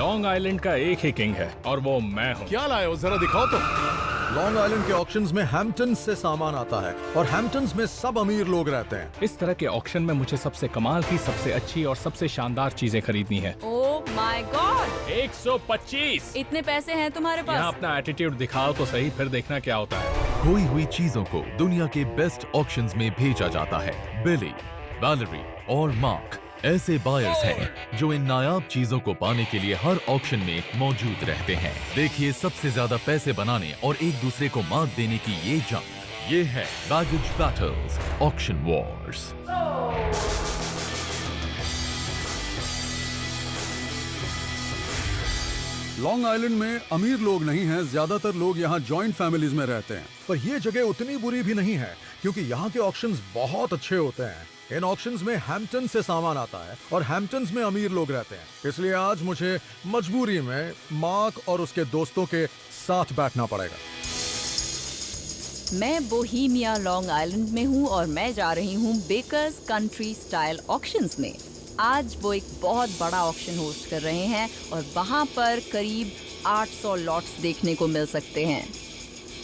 Long island का एक ही king है और वो मैं हूँ। क्या लाए हो, जरा दिखाओ तो। लॉन्ग आइलैंड के ऑक्शंस में हैम्पटन से सामान आता है और हैम्पटन्स में सब अमीर लोग रहते हैं। इस तरह के ऑक्शन में मुझे सबसे कमाल की, सबसे अच्छी और सबसे शानदार चीजें खरीदनी है। Oh my God, 125। इतने पैसे हैं तुम्हारे यहाँ पास? अपना एटीट्यूड दिखाओ तो सही, फिर देखना क्या होता है। खोई हुई चीजों को दुनिया के बेस्ट ऑक्शंस में भेजा जाता है। बिली, वैलेरी और मार्क ऐसे बायर्स हैं जो इन नायाब चीजों को पाने के लिए हर ऑक्शन में मौजूद रहते हैं। देखिए सबसे ज्यादा पैसे बनाने और एक दूसरे को मात देने की ये जंग। ये है baggage battles auction Wars. Long island में अमीर लोग नहीं हैं, ज्यादातर लोग यहाँ जॉइंट फैमिलीज में रहते हैं। पर ये जगह उतनी बुरी भी नहीं है क्योंकि यहाँ के ऑक्शंस बहुत अच्छे होते हैं। इन ऑक्शंस में हैम्पटन से सामान आता है और हैम्पटन्स में अमीर लोग रहते हैं। इसलिए आज मुझे मजबूरी में मार्क और उसके दोस्तों के साथ बैठना पड़ेगा। मैं बोहीमिया लॉन्ग आइलैंड में हूँ और मैं जा रही हूँ बेकर्स कंट्री स्टाइल ऑक्शंस में। आज वो एक बहुत बड़ा ऑक्शन होस्ट कर रहे हैं और वहाँ पर करीब 800 लॉट्स देखने को मिल सकते हैं।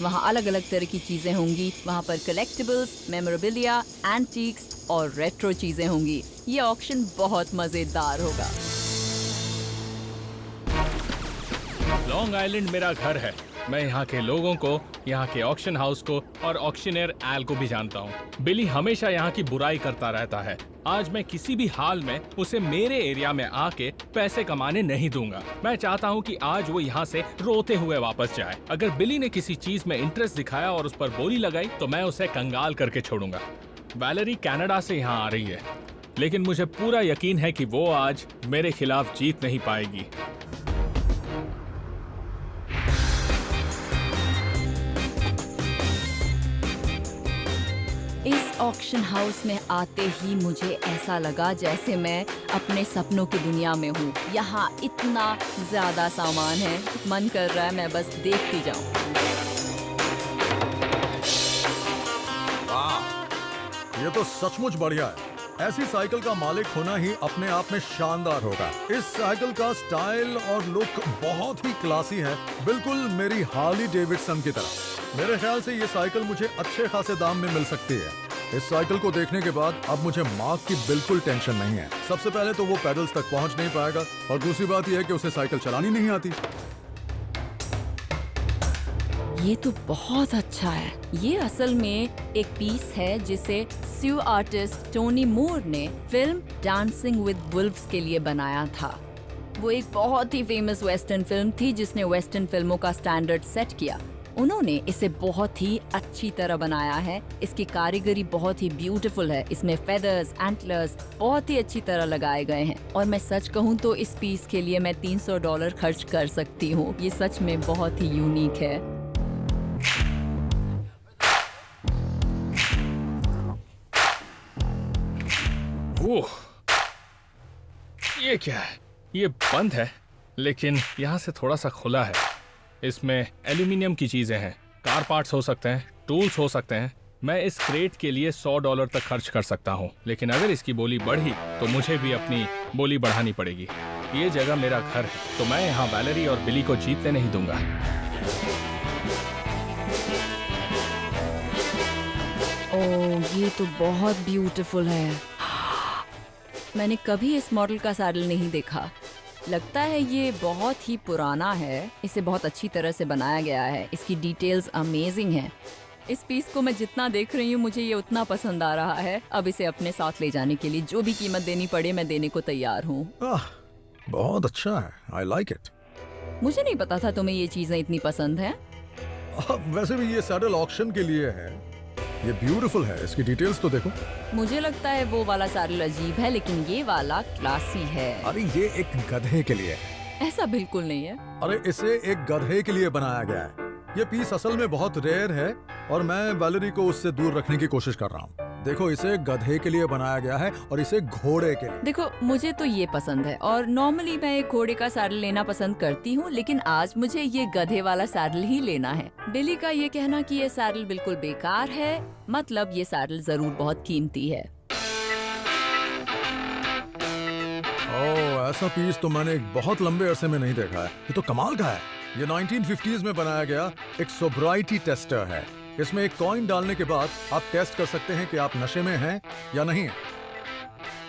वहाँ अलग अलग तरह की चीजें होंगी। वहाँ पर कलेक्टिबल्स, मेमोरेबिलिया, एंटीक्स और रेट्रो चीजें होंगी। ये ऑक्शन बहुत मजेदार होगा। लॉन्ग आइलैंड मेरा घर है। मैं यहाँ के लोगों को, यहाँ के ऑक्शन हाउस को और ऑक्शनियर एल को भी जानता हूँ। बिली हमेशा यहाँ की बुराई करता रहता है। आज मैं किसी भी हाल में उसे मेरे एरिया में आके पैसे कमाने नहीं दूंगा। मैं चाहता हूँ कि आज वो यहाँ से रोते हुए वापस जाए। अगर बिली ने किसी चीज में इंटरेस्ट दिखाया और उस पर बोली लगाई तो मैं उसे कंगाल करके छोड़ूंगा। वैलेरी कनाडा से यहाँ आ रही है, लेकिन मुझे पूरा यकीन है कि वो आज मेरे खिलाफ जीत नहीं पाएगी। इस ऑक्शन हाउस में आते ही मुझे ऐसा लगा जैसे मैं अपने सपनों की दुनिया में हूँ। यहाँ इतना ज्यादा सामान है, मन कर रहा है मैं बस देखती जाऊँ। ये तो सचमुच बढ़िया है। ऐसी साइकिल का मालिक होना ही अपने आप में शानदार होगा। इस साइकिल का स्टाइल और लुक बहुत ही क्लासी है, बिल्कुल मेरी हार्ली डेविडसन की तरह। मेरे ख्याल से ये साइकिल मुझे अच्छे खासे दाम में मिल सकती है। इस साइकिल को देखने के बाद अब मुझे मार्क की बिल्कुल टेंशन नहीं है। सबसे पहले तो वो पैडल्स तक पहुंच नहीं पाएगा और दूसरी बात यह है कि उसे साइकिल चलानी नहीं आती। ये तो बहुत अच्छा है। ये असल में एक पीस है जिसे स्यू आर्टिस्ट टोनी मूर ने फिल्म डांसिंग विद वुल्व्स के लिए बनाया था। वो एक बहुत ही फेमस वेस्टर्न फिल्म थी जिसने वेस्टर्न फिल्मों का स्टैंडर्ड सेट किया। उन्होंने इसे बहुत ही अच्छी तरह बनाया है। इसकी कारीगरी बहुत ही ब्यूटीफुल है। इसमें फेदर्स, एंटलर्स बहुत ही अच्छी तरह लगाए गए हैं और मैं सच कहूँ तो इस पीस के लिए मैं $300 खर्च कर सकती हूँ। ये सच में बहुत ही यूनिक है। ओह, ये क्या है? ये बंद है, लेकिन यहाँ से थोड़ा सा खुला है। इसमें एल्यूमिनियम की चीजें हैं, कार पार्ट्स हो सकते हैं, टूल्स हो सकते हैं। मैं इस क्रेट के लिए $100 तक खर्च कर सकता हूँ, लेकिन अगर इसकी बोली बढ़ी तो मुझे भी अपनी बोली बढ़ानी पड़ेगी। ये जगह मेरा घर है, तो मैं यहाँ वैलेरी और बिली को जीतने नहीं दूंगा। ओह, ये तो बहुत ब्यूटीफुल है। मैंने कभी इस मॉडल का सैडल नहीं देखा। लगता है ये बहुत ही पुराना है। इसे बहुत अच्छी तरह से बनाया गया है। इसकी डिटेल्स अमेजिंग हैं। इस पीस को मैं जितना देख रही हूँ मुझे ये उतना पसंद आ रहा है। अब इसे अपने साथ ले जाने के लिए जो भी कीमत देनी पड़े मैं देने को तैयार हूँ। बहुत अच्छा है, आई लाइक इट। मुझे नहीं पता था तुम्हें ये चीजें इतनी पसंद हैं। वैसे भी ये सैडल ऑक्शन के लिए है। ये ब्यूटीफुल है, इसकी डिटेल्स तो देखो। मुझे लगता है वो वाला सैडल अजीब है, लेकिन ये वाला क्लासी है। अरे ये एक गधे के लिए है। ऐसा बिल्कुल नहीं है। अरे इसे एक गधे के लिए बनाया गया है। ये पीस असल में बहुत रेयर है और मैं वैलेरी को उससे दूर रखने की कोशिश कर रहा हूँ। देखो, इसे गधे के लिए बनाया गया है और इसे घोड़े के लिए। देखो, मुझे तो ये पसंद है और नॉर्मली मैं एक घोड़े का सैडल लेना पसंद करती हूँ, लेकिन आज मुझे ये गधे वाला सैडल ही लेना है। बिली का ये कहना कि ये सैडल बिल्कुल बेकार है, मतलब ये सैडल जरूर बहुत कीमती है। ओह ऐसा पीस तो मैंने एक बहुत लंबे अरसे में नहीं देखा है। ये तो कमाल का है। ये 1950s में बनाया गया एक सोब्राइटी टेस्टर है। इसमें एक कॉइन डालने के बाद आप टेस्ट कर सकते हैं कि आप नशे में हैं या नहीं हैं।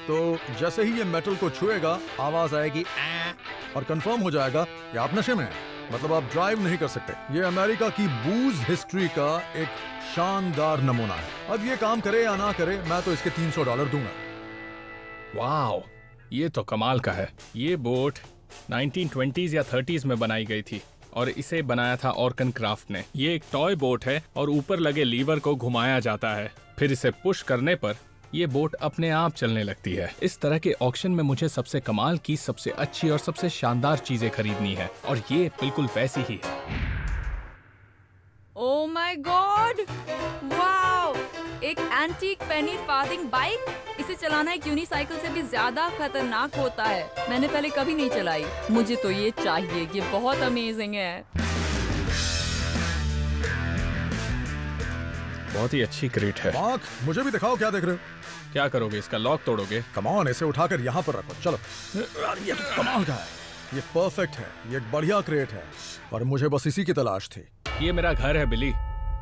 तो जैसे ही ये मेटल को छुएगा आवाज आएगी "ऐ", और कंफर्म हो जाएगा कि आप नशे में हैं। मतलब आप ड्राइव नहीं कर सकते। ये अमेरिका की बूज हिस्ट्री का एक शानदार नमूना है। अब ये काम करे या ना करे, मैं तो इसके $300 दूंगा। वाओ, ये तो कमाल का है। ये बोट 1920s या 30s में बनाई गई थी और इसे बनाया था ऑर्कन क्राफ्ट ने। ये एक टॉय बोट है और ऊपर लगे लीवर को घुमाया जाता है, फिर इसे पुश करने पर ये बोट अपने आप चलने लगती है। इस तरह के ऑक्शन में मुझे सबसे कमाल की, सबसे अच्छी और सबसे शानदार चीजें खरीदनी है और ये बिल्कुल वैसी ही है। Oh my God, wow! एक एंटीक पेनी फार्थिंग बाइक। इसे चलाना एक यूनिसाइकिल से भी ज्यादा खतरनाक होता है। मैंने पहले कभी नहीं चलाई। मुझे तो ये चाहिए, ये बहुत अमेजिंग है। बहुत ही अच्छी क्रेट है। मार्क, मुझे भी दिखाओ, क्या देख रहे हो? क्या करोगे? इसका लॉक तोड़ोगे? कम ऑन, इसे उठाकर यहाँ पर रखो। चलो। यार, ये तो कमाल का है। ये परफेक्ट है। ये एक बढ़िया क्रेट है और मुझे बस इसी की तलाश थी। ये मेरा घर है बिली।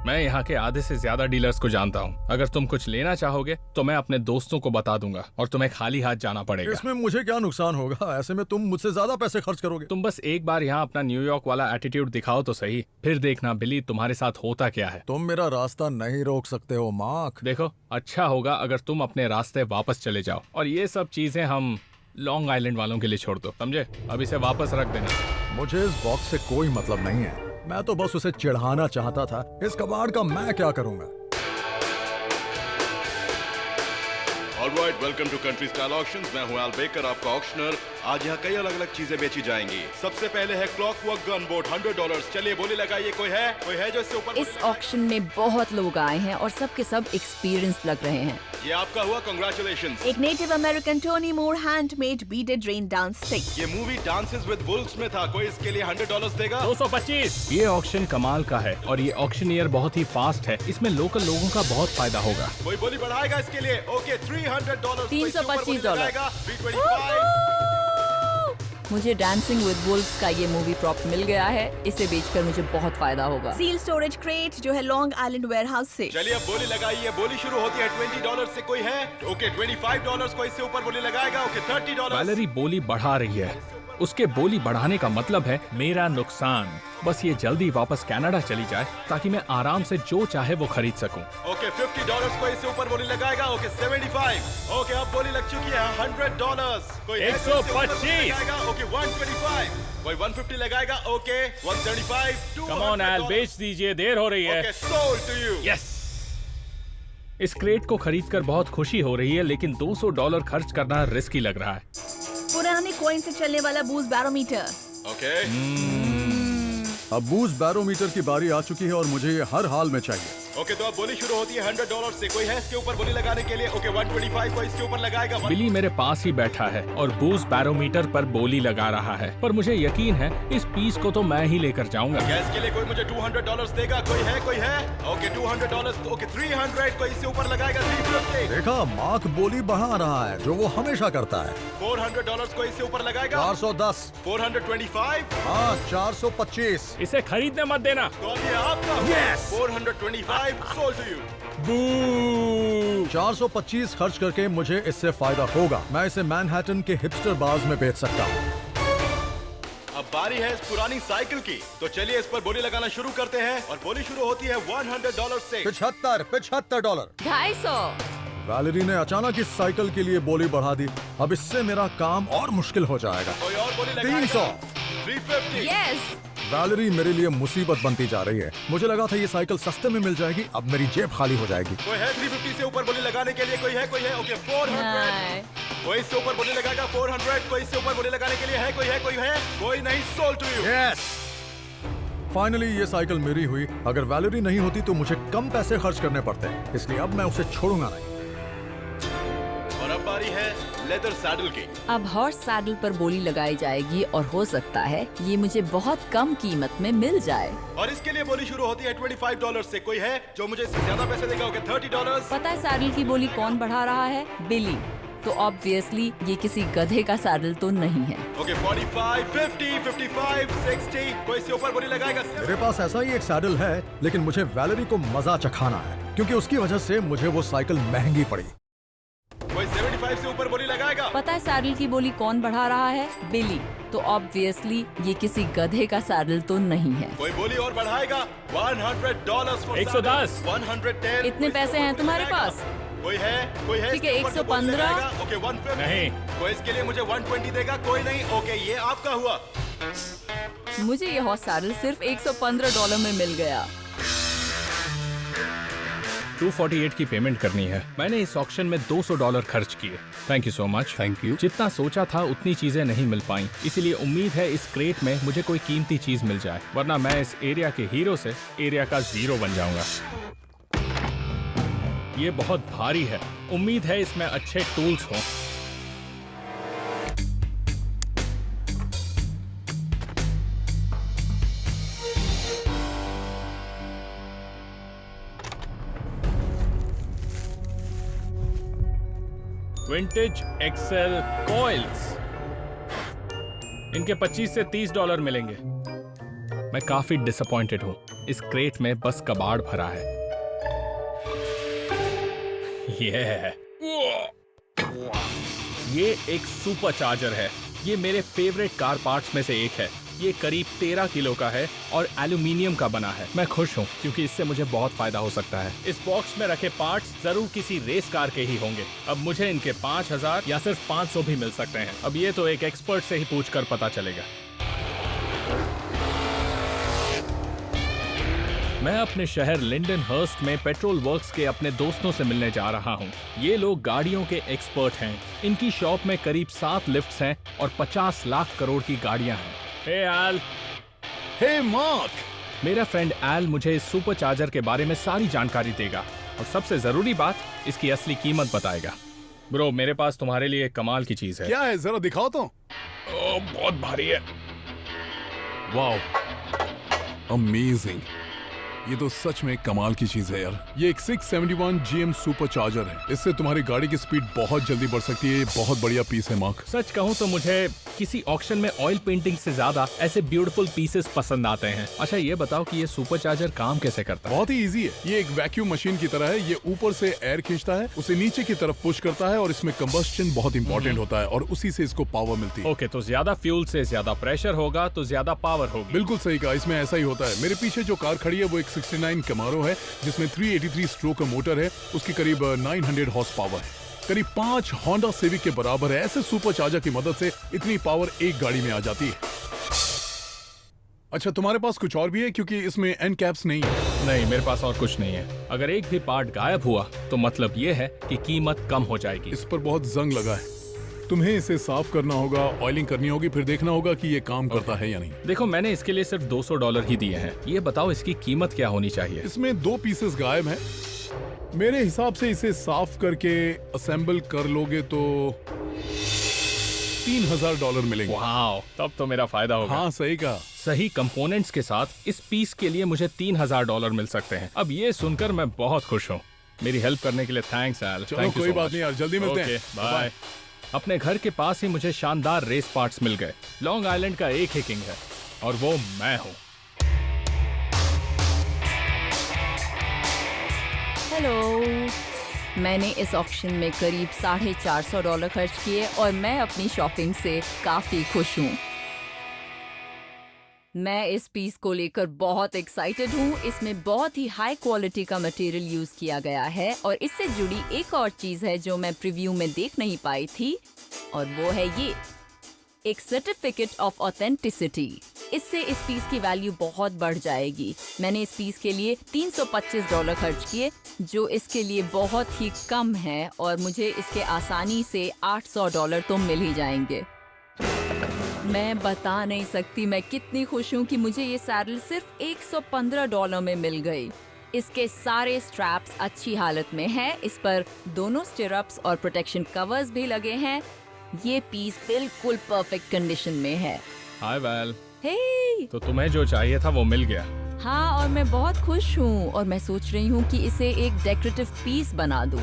मैं यहाँ के आधे से ज्यादा डीलर्स को जानता हूँ। अगर तुम कुछ लेना चाहोगे तो मैं अपने दोस्तों को बता दूंगा और तुम्हें खाली हाथ जाना पड़ेगा। इसमें मुझे क्या नुकसान होगा? ऐसे में तुम मुझसे ज्यादा पैसे खर्च करोगे। तुम बस एक बार यहाँ अपना न्यूयॉर्क वाला एटीट्यूड दिखाओ तो सही, फिर देखना बिली तुम्हारे साथ होता क्या है। तुम मेरा रास्ता नहीं रोक सकते हो मार्क। देखो, अच्छा होगा अगर तुम अपने रास्ते वापस चले जाओ और ये सब चीजें हम लॉन्ग आइलैंड वालों के लिए छोड़ दो, समझे? अब इसे वापस रख देना। मुझे इस बॉक्स से कोई मतलब नहीं है। मैं तो बस उसे चिढ़ाना चाहता था। इस कबाड़ का मैं क्या करूंगा? Alright, welcome to Country Style Auctions. मैं हूं एल बेकर, आपका ऑक्शनर। आज यहाँ कई अलग अलग चीजें बेची जाएंगी। सबसे पहले है क्लॉकवर्क गन बोट, $100। चलिए बोली लगाइए। कोई है जो इससे ऊपर? इस ऑक्शन में बहुत लोग आए हैं और सब के सब एक्सपीरियंस लग रहे हैं। ये आपका हुआ, कांग्रेचुलेशंस। एक नेटिव अमेरिकन टोनी मूर हैंडमेड बीटेड रेन डांस स्टिक। ये मूवी डांसेस विद वुल्व्स में था। कोई इसके लिए $100 देगा? 225। ये ऑक्शन कमाल का है और ये ऑक्शनियर बहुत ही फास्ट है। इसमें लोकल लोगों का बहुत फायदा होगा। कोई बोली बढ़ाएगा इसके लिए? ओके, $300। 325। $325। मुझे डांसिंग विद वुल्व्स का ये मूवी प्रॉप मिल गया है। इसे बेचकर मुझे बहुत फायदा होगा। सील स्टोरेज क्रेट जो है लॉन्ग आइलैंड वेयरहाउस से। चलिए अब बोली लगाइए। बोली शुरू होती है $20 से। कोई है? ओके, $25। कोई इससे ऊपर बोली लगाएगा? ओके, $30। वैलेरी बोली बढ़ा रही है। उसके बोली बढ़ाने का मतलब है मेरा नुकसान। बस ये जल्दी वापस कनाडा चली जाए ताकि मैं आराम से जो चाहे वो खरीद सकूं। ओके, $50। कोई इससे ऊपर बोली लगाएगा? ओके, 75। ओके, अब बोली लग चुकी है $100। कोई है जो इससे ऊपर बोली 125। लगाएगा? ओके, 125। कोई 150 लगाएगा? ओके, 175। कम ऑन एल, बेच दीजिए, देर हो रही है। Okay, sold to you. Yes. इस क्रेट को खरीदकर बहुत खुशी हो रही है, लेकिन $200 खर्च करना रिस्की लग रहा है। पुराने कॉइन से चलने वाला बूज बैरोमीटर। ओके, अब बूज बैरोमीटर की बारी आ चुकी है और मुझे ये हर हाल में चाहिए। ओके, तो अब बोली शुरू होती है $100 से। कोई है इसके ऊपर बोली लगाने के लिए? ओके, 125। कोई इसके ऊपर लगाएगा? बिली मेरे पास ही बैठा है और बूज बैरोमीटर पर बोली लगा रहा है, पर मुझे यकीन है इस पीस को तो मैं ही लेकर जाऊंगा। क्या इसके लिए कोई मुझे $200 देगा? कोई है? ओके, $200। ओके, 300। कोई इससे ऊपर लगाएगा? 350। देखा, मार्क बोली बढ़ा रहा है जो वो हमेशा करता है। $400। कोई इससे ऊपर लगाएगा? 410। 425। हाँ, 425। इसे खरीदने मत देना। तो अब ये आपका हुआ। Yes! 425 sold to you। 425 खर्च करके मुझे इससे फायदा होगा। मैं इसे मैनहट्टन के हिपस्टर बार्स में बेच सकता हूँ। अब बारी है इस पुरानी साइकिल की। तो चलिए इस पर बोली लगाना शुरू करते हैं और बोली शुरू होती है $100 से। $75। 250। वैलेरी ने अचानक इस साइकिल के लिए बोली बढ़ा दी। अब इससे मेरा काम और मुश्किल हो जाएगा। कोई और बोली लगाएगा? 300। 350। यस। वैलेरी मेरे लिए मुसीबत बनती जा रही है। मुझे लगा था ये साइकिल सस्ते में मिल जाएगी, अब मेरी जेब खाली हो जाएगी। कोई है 350 से ऊपर बोली लगाने के लिए? कोई है? ओके, 400। कोई इससे ऊपर बोली लगाएगा? 400। कोई इससे ऊपर बोली लगाने के लिए है? कोई नहीं, sold to you. Yes. Finally ये साइकिल मेरी हुई। अगर वैलेरी नहीं होती तो मुझे कम पैसे खर्च करने पड़ते, इसलिए अब मैं उसे छोड़ूंगा नहीं। और अब बारी है लेदर सैडल की। अब हॉर्स सैडल पर बोली लगाई जाएगी और हो सकता है ये मुझे बहुत कम कीमत में मिल जाए। और इसके लिए बोली शुरू होती है $25 से। कोई है जो मुझे इससे ज्यादा पैसे देगा? ओके, $30। पता है सैडल की बोली कौन बढ़ा रहा है? बिली। तो ऑब्वियसली ये किसी गधे का सैडल तो नहीं है। ओके 45, 50, 55, 60 कोई इससे ऊपर बोली लगाएगा। मेरे पास ऐसा ही एक सैडल है, लेकिन मुझे वैलेरी को मजा चखाना है, क्योंकि उसकी वजह से मुझे वो साइकिल महंगी पड़ी। कोई 75 से ऊपर बोली लगाएगा। पता है सैडल की बोली कौन बढ़ा रहा है? बिली। तो ऑब्वियसली ये किसी गधे का सैडल तो नहीं है। कोई बोली और बढ़ाएगा। $100 for 110। 110। इतने पैसे हैं तुम्हारे पास? कोई है? ठीक है, इसके ऊपर जो बोली 115। लगाएगा। ओके 150। नहीं। कोई इसके लिए मुझे 120 देगा। कोई नहीं। ओके ये आपका हुआ। मुझे ये हॉट सैडल सिर्फ $115 में मिल गया। 248 की पेमेंट करनी है। मैंने इस ऑक्शन में $200 खर्च किए। Thank you so much. Thank you. जितना सोचा था उतनी चीजें नहीं मिल पाई, इसीलिए उम्मीद है इस क्रेट में मुझे कोई कीमती चीज मिल जाए, वरना मैं इस एरिया के हीरो से एरिया का जीरो बन जाऊंगा। ये बहुत भारी है, उम्मीद है इसमें अच्छे टूल्स हों। विंटेज एक्सेल कॉइल्स, इनके 25 से $30 मिलेंगे। मैं काफी डिसअपॉइंटेड हूँ, इस क्रेट में बस कबाड़ भरा है। ये एक सुपर चार्जर है। ये मेरे फेवरेट कार पार्ट्स में से एक है। ये करीब 13 किलो का है और एल्यूमिनियम का बना है। मैं खुश हूँ क्योंकि इससे मुझे बहुत फायदा हो सकता है। इस बॉक्स में रखे पार्ट्स जरूर किसी रेस कार के ही होंगे। अब मुझे इनके 5000 या सिर्फ 500 भी मिल सकते हैं। अब ये तो एक एक्सपर्ट से ही पूछकर पता चलेगा। मैं अपने शहर लिंडनहर्स्ट में पेट्रोल वर्क्स के अपने दोस्तों से मिलने जा रहा हूँ। ये लोग गाड़ियों के एक्सपर्ट हैं। इनकी शॉप में करीब 7 लिफ्ट्स हैं और 50 लाख करोड़ की गाड़ियाँ हैं। हे एल। हे मार्क। मेरा फ्रेंड एल मुझे इस सुपर चार्जर के बारे में सारी जानकारी देगा और सबसे जरूरी बात, इसकी असली कीमत बताएगा। ब्रो, मेरे पास तुम्हारे लिए एक कमाल की चीज है। क्या है, जरा दिखाओ तो। बहुत भारी है। Wow, amazing. ये तो सच में कमाल की चीज है यार। ये एक 671 GM सुपर चार्जर है। इससे तुम्हारी गाड़ी की स्पीड बहुत जल्दी बढ़ सकती है। ये बहुत बढ़िया पीस है मार्क। सच कहूँ तो मुझे किसी ऑक्शन में ऑयल पेंटिंग से ज्यादा ऐसे ब्यूटीफुल पीसेस पसंद आते हैं। अच्छा ये बताओ कि ये सुपर चार्जर काम कैसे करता है? बहुत ही इजी है। ये एक वैक्यूम मशीन की तरह है। ये ऊपर से एयर खींचता है, उसे नीचे की तरफ पुश करता है और इसमें कंबस्शन बहुत इंपॉर्टेंट होता है और उसी से इसको पावर मिलती है। ओके, तो ज्यादा फ्यूल से ज्यादा प्रेशर होगा तो ज्यादा पावर होगी। बिल्कुल सही कहा, इसमें ऐसा ही होता है। मेरे पीछे जो कार खड़ी है वो एक 69 कैमारो है, जिसमें 383 स्ट्रोक का मोटर है। उसकी करीब 900 हॉर्स पावर है, करीब 5 होंडा सिविक के बराबर है। ऐसे सुपर चार्जर की मदद से इतनी पावर एक गाड़ी में आ जाती है। अच्छा, तुम्हारे पास कुछ और भी है? क्योंकि इसमें एंड कैप्स नहीं है। नहीं, मेरे पास और कुछ नहीं है। अगर एक भी पार्ट गायब हुआ तो मतलब ये है कि कीमत कम हो जाएगी। इस पर बहुत जंग लगा है। तुम्हें इसे साफ करना होगा, ऑयलिंग करनी होगी, फिर देखना होगा कि ये काम करता है या नहीं। देखो, मैंने इसके लिए सिर्फ $200 ही दिए हैं। ये बताओ इसकी कीमत क्या होनी चाहिए? इसमें 2 पीसेस गायब हैं। मेरे हिसाब से इसे साफ करके असेंबल कर लोगे तो $3000 मिलेंगे। वाह, तब तो मेरा फायदा होगा। हाँ, सही कहा। सही कंपोनेंट्स के साथ इस पीस के लिए मुझे $3000 मिल सकते हैं। अब ये सुनकर मैं बहुत खुश हूँ। मेरी हेल्प करने के लिए थैंक्स एल। चलो कोई बात नहीं यार, जल्दी मिलते हैं। बाय। अपने घर के पास ही मुझे शानदार रेस पार्ट्स मिल गए। लॉन्ग आइलैंड का एक ही किंग है और वो मैं हूँ। हेलो। मैंने इस ऑक्शन में करीब $450 खर्च किए और मैं अपनी शॉपिंग से काफी खुश हूँ। मैं इस पीस को लेकर बहुत एक्साइटेड हूँ। इसमें बहुत ही हाई क्वालिटी का मटेरियल यूज किया गया है और इससे जुड़ी एक और चीज है जो मैं प्रीव्यू में देख नहीं पाई थी, और वो है ये एक सर्टिफिकेट ऑफ ऑथेंटिसिटी। इससे इस पीस की वैल्यू बहुत बढ़ जाएगी। मैंने इस पीस के लिए $325 खर्च किए, जो इसके लिए बहुत ही कम है, और मुझे इसके आसानी से $800 तो मिल ही जाएंगे। मैं बता नहीं सकती मैं कितनी खुश हूँ कि मुझे ये सैडल सिर्फ $115 में मिल गई। इसके सारे स्ट्रैप्स अच्छी हालत में हैं। इस पर दोनों स्टिरअप्स और प्रोटेक्शन कवर्स भी लगे हैं। ये पीस बिल्कुल परफेक्ट कंडीशन में है। हाय वेल। हे, तो तुम्हें जो चाहिए था वो मिल गया। हाँ, और मैं बहुत खुश हूँ और मैं सोच रही हूँ कि इसे एक डेकोरेटिव पीस बना दूँ।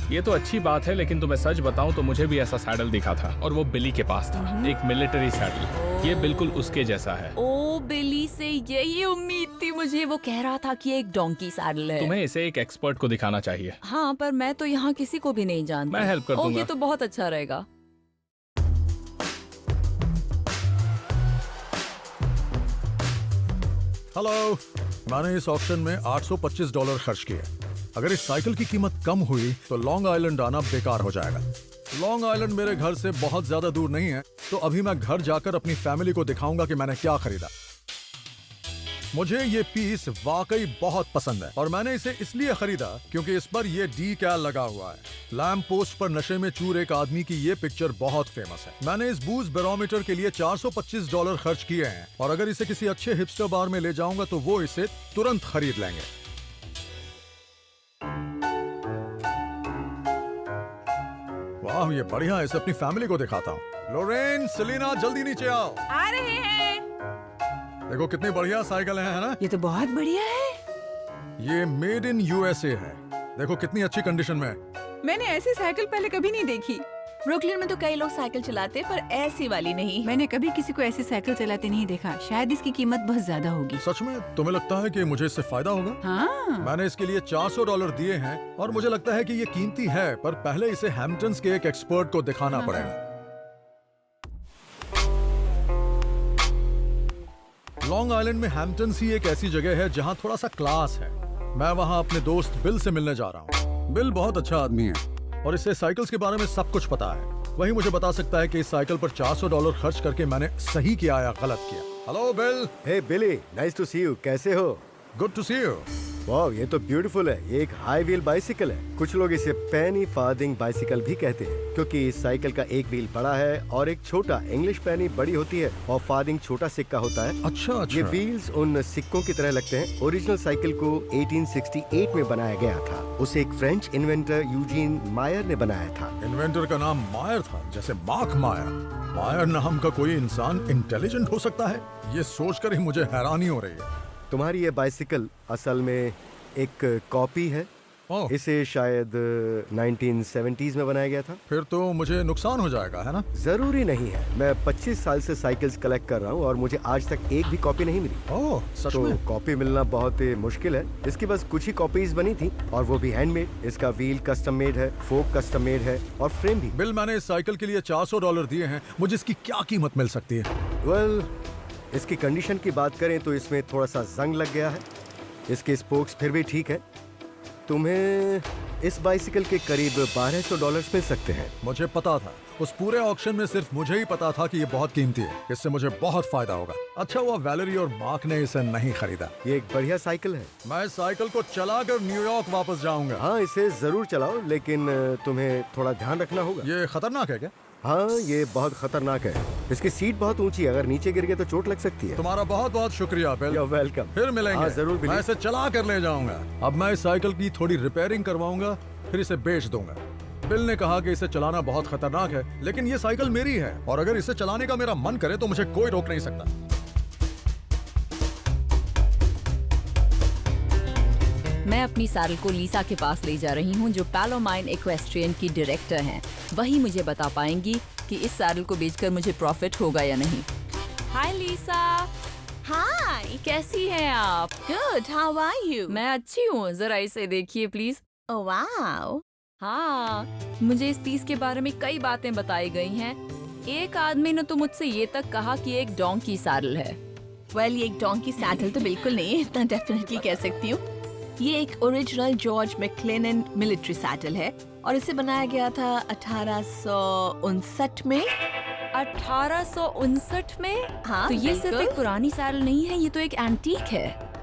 ये तो अच्छी बात है, लेकिन तुम्हें सच बताऊं तो मुझे भी ऐसा सैडल दिखा था और वो बिली के पास था, एक मिलिट्री सैडल। ये बिल्कुल उसके जैसा है। ओ, बिली से यही उम्मीद थी मुझे। वो कह रहा था कि एक डोंकी सैडल है। तुम्हें इसे एक एक्सपर्ट को दिखाना चाहिए। हाँ, पर मैं तो यहाँ किसी को भी नहीं जानती। मैं हेल्प कर दूंगा। ये तो बहुत अच्छा रहेगा। हेलो, मैंने इस ऑक्शन में $825 खर्च किए। अगर इस साइकिल की कीमत कम हुई तो लॉन्ग आइलैंड आना बेकार हो जाएगा। लॉन्ग आइलैंड मेरे घर से बहुत ज्यादा दूर नहीं है, तो अभी मैं घर जाकर अपनी फैमिली को दिखाऊंगा कि मैंने क्या खरीदा। मुझे ये पीस वाकई बहुत पसंद है और मैंने इसे इसलिए खरीदा क्योंकि इस पर ये डीकैल लगा हुआ है। लैम्प पोस्ट पर नशे में चूर एक आदमी की ये पिक्चर बहुत फेमस है। मैंने इस बूज बैरोमीटर के लिए $425 खर्च किए हैं और अगर इसे किसी अच्छे हिपस्टर बार में ले जाऊंगा तो वो इसे तुरंत खरीद लेंगे। वाह, ये बढ़िया है। इसे अपनी फैमिली को दिखाता हूँ। लोरेन, सेलिना, जल्दी नीचे आओ। आ रहे हैं। देखो कितनी बढ़िया साइकिल है ना? ये तो बहुत बढ़िया है। ये मेड इन यूएसए है। देखो कितनी अच्छी कंडीशन में है। मैंने ऐसी साइकिल पहले कभी नहीं देखी। ब्रुकलिन में तो कई लोग साइकिल चलाते पर ऐसी वाली नहीं। मैंने कभी किसी को ऐसी साइकिल चलाते नहीं देखा। शायद इसकी कीमत बहुत ज्यादा होगी। सच में? तुम्हें लगता है कि मुझे इससे फायदा होगा? हाँ। मैंने इसके लिए $400 दिए हैं और मुझे लगता है कि ये कीमती है, पर पहले इसे हैम्पटन्स के एक एक्सपर्ट को दिखाना पड़ेगा। लॉन्ग आइलैंड में हैम्पटन्स ही एक ऐसी जगह है जहां थोड़ा सा क्लास है। मैं वहां अपने दोस्त बिल से मिलने जा रहा हूं। बिल बहुत अच्छा आदमी है और इसे साइकिल्स के बारे में सब कुछ पता है। वही मुझे बता सकता है कि इस साइकिल पर $400 खर्च करके मैंने सही किया या गलत किया। Hello Bill. Hey Billy, nice to see you. कैसे हो? Good to see you. वाह, ये तो ब्यूटीफुल है। ये एक हाई व्हील बाइसिकल है। कुछ लोग इसे पेनी फार्दिंग बाइसिकल भी कहते हैं क्योंकि इस साइकिल का एक व्हील बड़ा है और एक छोटा। इंग्लिश पेनी बड़ी होती है और फार्दिंग छोटा सिक्का होता है। अच्छा। ये व्हील्स उन सिक्कों की तरह लगते हैं। ओरिजिनल साइकिल को 1868 में बनाया गया था। उसे एक फ्रेंच इन्वेंटर यूजीन मायर ने बनाया था। इन्वेंटर का नाम मायर था, जैसे मार्क मायर। मायर नाम का कोई इंसान इंटेलिजेंट हो सकता है? ये सोचकर ही मुझे हैरानी हो रही है। तुम्हारी ये बाइसिकल असल में एक कॉपी है। ओह। इसे शायद 1970s में बनाया गया था। फिर तो मुझे नुकसान हो जाएगा, है ना? जरूरी नहीं है। मैं 25 साल से साइकिल्स कलेक्ट कर रहा हूँ और मुझे आज तक एक भी कॉपी नहीं मिली। ओह, सच तो में? कॉपी मिलना बहुत ही मुश्किल है। इसकी बस कुछ ही कॉपीज बनी थी और वो भी हैंडमेड। इसका व्हील कस्टम मेड है, फोक कस्टम मेड है और फ्रेम भी। बिल, मैंने इस साइकिल के लिए $400 दिए हैं। मुझे इसकी क्या कीमत मिल सकती है? वेल, इसकी कंडीशन की बात करें तो इसमें थोड़ा सा जंग लग गया है। इसके स्पोक्स फिर भी ठीक है। तुम्हें इस बाइसिकल के करीब $1200 मिल सकते हैं। मुझे पता था। उस पूरे ऑक्शन में सिर्फ मुझे ही पता था कि ये बहुत कीमती है। इससे मुझे बहुत फायदा होगा। अच्छा हुआ वैलेरी और मार्क ने इसे नहीं खरीदा। ये एक बढ़िया साइकिल है। मैं इस साइकिल को चलाकर न्यूयॉर्क वापस जाऊंगा। हाँ, इसे जरूर चलाओ, लेकिन तुम्हें थोड़ा ध्यान रखना होगा। ये खतरनाक है क्या? हाँ, ये बहुत खतरनाक है। इसकी सीट बहुत ऊंची है। अगर नीचे गिर गए तो चोट लग सकती है। तुम्हारा बहुत बहुत शुक्रिया बिल। You're welcome। फिर मिलेंगे। हाँ, जरूर मैं इसे चला कर ले जाऊंगा। अब मैं इस साइकिल की थोड़ी रिपेयरिंग करवाऊंगा, फिर इसे बेच दूंगा। बिल ने कहा कि इसे चलाना बहुत खतरनाक है, लेकिन ये साइकिल मेरी है और अगर इसे चलाने का मेरा मन करे तो मुझे कोई रोक नहीं सकता। मैं अपनी सैडल को लीसा के पास ले जा रही हूँ, जो पैलोमाइन इक्वेस्ट्रियन की डायरेक्टर हैं। वही मुझे बता पाएंगी कि इस सैडल को बेचकर मुझे प्रॉफिट होगा या नहीं। हाय लीसा। हाय, कैसी हैं आप? Good, how are you? मैं अच्छी हूँ। जरा इसे देखिए प्लीज। Oh wow. हाँ, मुझे इस पीस के बारे में कई बातें बताई गई हैं। एक आदमी ने तो मुझसे ये तक कहा कि एक डोंकी सैडल है। वेल, ये एक डोंकी सैडल तो बिल्कुल नहीं है, इतना डेफिनेटली कह सकती हूँ। ये एक ओरिजिनल जॉर्ज मैक्लेनन मिलिट्री सैडल है और इसे बनाया गया था 1859 में। 1859 में? हाँ, तो ये सिर्फ बिल्कुल। एक पुरानी सैडल नहीं है, ये तो एक एंटीक है।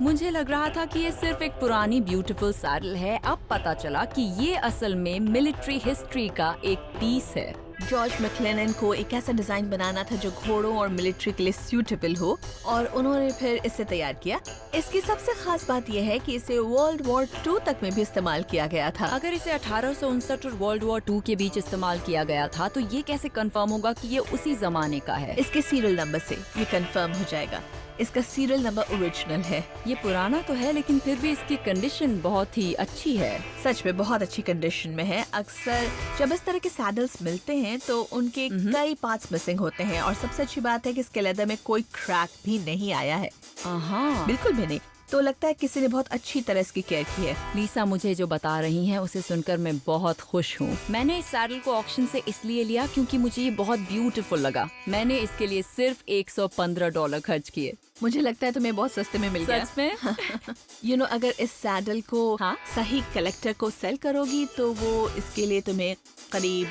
मुझे लग रहा था कि ये सिर्फ एक पुरानी ब्यूटीफुल सैडल है। अब पता चला कि ये असल में मिलिट्री हिस्ट्री का एक पीस है। जॉर्ज मैक्लेनन को एक ऐसा डिजाइन बनाना था जो घोड़ों और मिलिट्री के लिए सूटेबल हो और उन्होंने फिर इसे तैयार किया। इसकी सबसे खास बात यह है कि इसे वर्ल्ड वॉर 2 तक में भी इस्तेमाल किया गया था। अगर इसे 1859 और वर्ल्ड वॉर 2 के बीच इस्तेमाल किया गया था तो ये कैसे कंफर्म होगा कि ये उसी जमाने का है? इसके सीरियल नंबर से ये कंफर्म हो जाएगा। इसका सीरियल नंबर ओरिजिनल है। ये पुराना तो है लेकिन फिर भी इसकी कंडीशन बहुत ही अच्छी है। सच में बहुत अच्छी कंडीशन में है। अक्सर जब इस तरह के सैडल्स मिलते हैं तो उनके कई पार्ट्स मिसिंग होते हैं और सबसे अच्छी बात है कि इसके लेदर में कोई क्रैक भी नहीं आया है। हाँ, बिल्कुल भी नहीं। तो लगता है किसी ने बहुत अच्छी तरह इसकी केयर की है। लीसा मुझे जो बता रही हैं उसे सुनकर मैं बहुत खुश हूँ। मैंने इस सैडल को ऑक्शन से इसलिए लिया क्योंकि मुझे ये बहुत ब्यूटीफुल लगा। मैंने इसके लिए सिर्फ $115 खर्च किए। मुझे लगता है तुम्हें बहुत सस्ते में मिल गया। सच में? यू नो अगर इस सैडल को हाँ? सही कलेक्टर को सेल करोगी तो वो इसके लिए तुम्हें करीब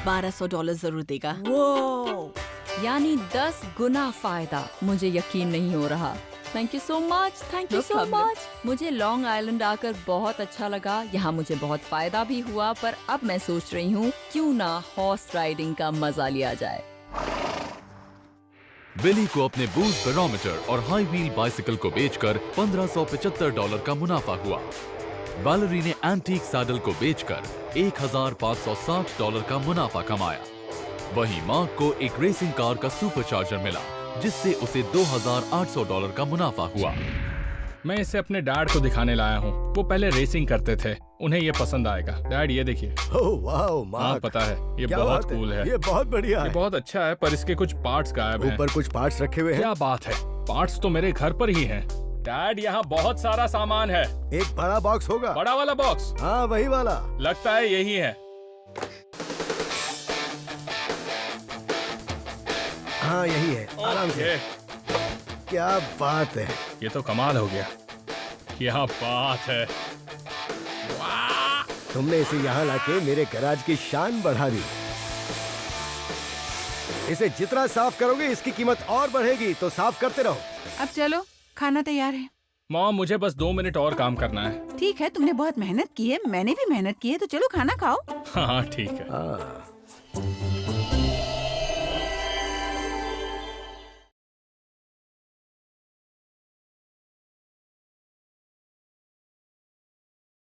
$1200 जरूर देगा। वो यानी 10 गुना फायदा। मुझे यकीन नहीं हो रहा। Thank you so much, thank you No so problem. Much. मुझे लॉन्ग आइलैंड आकर बहुत अच्छा लगा। यहाँ मुझे बहुत फायदा भी हुआ, पर अब मैं सोच रही हूँ क्यों ना हॉर्स राइडिंग का मजा लिया जाए। बिली को अपने बूस्ट बैरोमीटर और हाई व्हील बाइसिकल को बेचकर $1575 का मुनाफा हुआ। वैलेरी ने एंटीक सैडल को बेचकर $1560 का मुनाफा कमाया। वहीं मार्क को एक रेसिंग कार का सुपरचार्जर मिला, जिससे उसे $2800 का मुनाफा हुआ। मैं इसे अपने डैड को दिखाने लाया हूँ। वो पहले रेसिंग करते थे, उन्हें ये पसंद आएगा। डैड ये देखिए। ओह वाह हाँ मार्क, पता है, ये क्या बहुत बात कूल है। ये बहुत बढ़िया ये है। बहुत अच्छा है, पर इसके कुछ पार्ट्स गायब हैं। ऊपर कुछ पार्ट्स रखे हुए हैं। क्या बात है, पार्ट्स तो मेरे घर पर ही हैं। डैड यहाँ बहुत सारा सामान है। एक बड़ा बॉक्स होगा। बड़ा वाला बॉक्स हाँ वही वाला। लगता है यही है। हाँ यही है, आराम से। ओके, क्या बात है। ये तो कमाल हो गया। क्या बात है। तुमने इसे यहाँ लाके मेरे गैराज की शान बढ़ा दी। इसे जितना साफ करोगे इसकी कीमत और बढ़ेगी, तो साफ करते रहो। अब चलो, खाना तैयार है। मॉम मुझे बस 2 मिनट और काम करना है। ठीक है, तुमने बहुत मेहनत की है, मैंने भी मेहनत की है, तो चलो खाना खाओ। हाँ ठीक है। हाँ